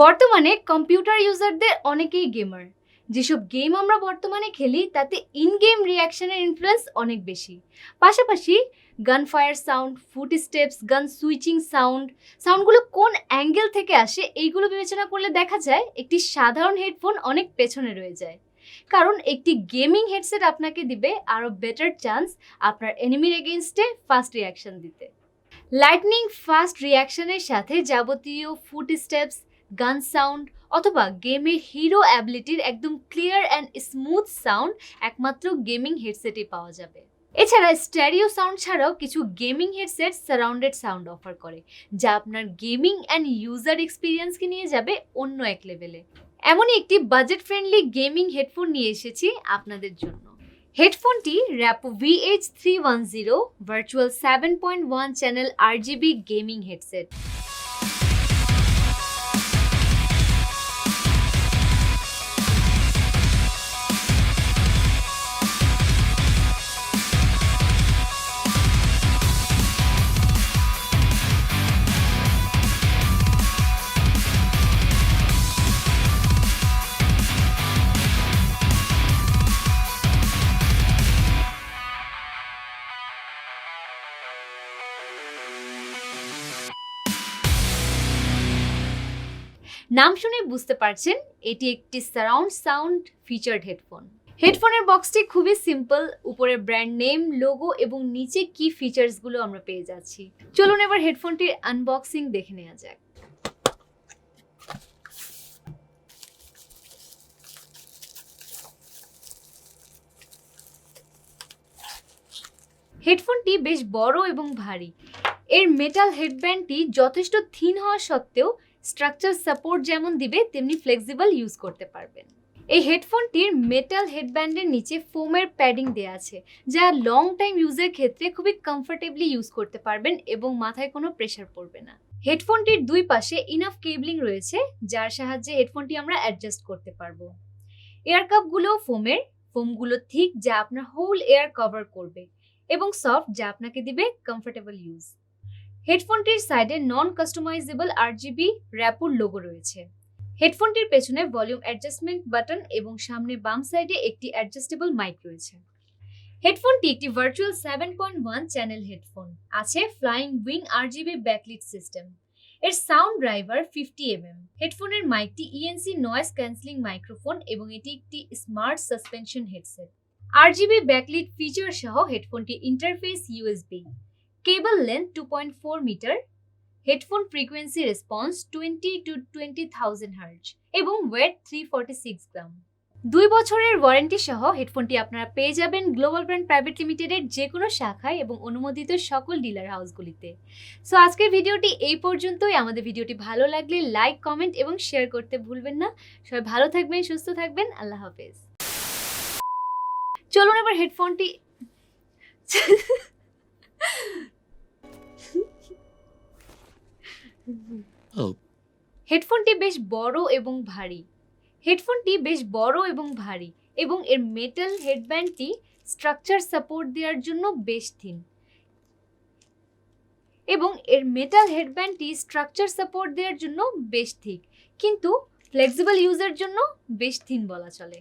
বর্তমানে কম্পিউটার ইউজারদের অনেকেই গেমার। যেসব গেম আমরা বর্তমানে খেলি তাতে ইন গেম রিয়াকশনের ইনফ্লুয়েন্স অনেক বেশি। পাশাপাশি গান ফায়ার সাউন্ড, ফুট স্টেপস, গান সুইচিং সাউন্ডগুলো কোন অ্যাঙ্গেল থেকে আসে এইগুলো বিবেচনা করলে দেখা যায় একটি সাধারণ হেডফোন অনেক পেছনে রয়ে যায়। কারণ একটি গেমিং হেডসেট আপনাকে দিবে আরও বেটার চান্স আপনার এনিমির এগেইনস্টে ফাস্ট রিয়াকশন দিতে। লাইটনিং ফাস্ট রিয়াকশনের সাথে যাবতীয় ফুট স্টেপস, গান সাউন্ড অথবা গেমের হিরো অ্যাবিলিটির একদম ক্লিয়ার অ্যান্ড স্মুথ সাউন্ড একমাত্র গেমিং হেডসেটে পাওয়া যাবে। এছাড়া স্টেরিও সাউন্ড ছাড়াও কিছু gaming headset surrounded sound offer করে, যা আপনার গেমিং অ্যান্ড ইউজার এক্সপিরিয়েন্সকে নিয়ে যাবে অন্য এক লেভেলে। এমনই একটি বাজেট ফ্রেন্ডলি গেমিং হেডফোন নিয়ে এসেছি আপনাদের জন্য। হেডফোনটি Rapoo VH310 virtual 7.1 channel RGB gaming headset. নাম শুনে বুঝতে পারছেন এটি একটি সারাউন্ড সাউন্ড ফিচার্ড হেডফোন। হেডফোনের বক্সটি খুবই সিম্পল, উপরে ব্র্যান্ড নেম, লোগো এবং নিচে কি ফিচার্সগুলো আমরা পেয়ে যাচ্ছি। চলুন এবার হেডফোনটির আনবক্সিং দেখে নেওয়া যাক। হেডফোনটি বেশ বড় এবং ভারী। এর মেটাল হেডব্যান্ডটি যথেষ্ট থিন হওয়া সত্ত্বেও স্ট্রাকচার সাপোর্ট যেমন দিবে তেমনি ফ্লেক্সিবল ইউজ করতে পারবেন। এই হেডফোনটির মেটাল হেডব্যান্ডের নিচে ফোমের প্যাডিং দেওয়া আছে, যা লং টাইম ইউজের ক্ষেত্রে খুবই কমফোর্টেবলি ইউজ করতে পারবেন এবং মাথায় কোনো প্রেশার পড়বে না। হেডফোনটির দুই পাশে ইনাফ কেবলিং রয়েছে, যার সাহায্যে হেডফোনটি আমরা অ্যাডজাস্ট করতে পারবো। এয়ার কাপগুলো ফোমগুলো থিক, যা আপনার হোল এয়ার কভার করবে, এবং সফট, যা আপনাকে দিবে কমফোর্টেবল ইউজ। হেডফোনটির সাইডে non customizable RGB Rapoo logo রয়েছে। হেডফোনটির পেছনে ভলিউম অ্যাডজাস্টমেন্ট বাটন এবং সামনে বাম সাইডে একটি অ্যাডজাস্টেবল মাইক রয়েছে। হেডফোনটি একটি ভার্চুয়াল 7.1 চ্যানেল হেডফোন। আছে flying wing RGB backlit system. এর সাউন্ড ড্রাইভার 50mm। হেডফোনের মাইকটি ENC নয়েজ ক্যান্সেলিং মাইক্রোফোন এবং এটি একটি smart suspension headset. RGB backlit feature সহ হেডফোনটি ইন্টারফেস USB। কেবল লেন্থ 2.4 মিটার। Headphone frequency response 20 to 20,000 hertz এবং ওয়েট 346 গ্রাম। 2 বছরের ওয়ারেন্টি সহ হেডফোনটি আপনারা পেয়ে যাবেন গ্লোবাল ব্র্যান্ড প্রাইভেট লিমিটেডের যে কোনো শাখায় এবং অনুমোদিত সকল ডিলার হাউসগুলিতে। সো আজকের ভিডিওটি এই পর্যন্তই। আমাদের ভিডিওটি ভালো লাগলে লাইক, কমেন্ট এবং শেয়ার করতে ভুলবেন না। সবাই ভালো থাকবেন, সুস্থ থাকবেন। আল্লাহ হাফেজ। চলুন এবার হেডফোনটি হেডফোনটি বেশ বড় এবং ভারী। এবং এর মেটাল হেডব্যান্ডটি স্ট্রাকচার সাপোর্ট দেওয়ার জন্য বেশ থিক, কিন্তু ফ্লেক্সিবল ইউজের জন্য বেশ থিন বলা চলে।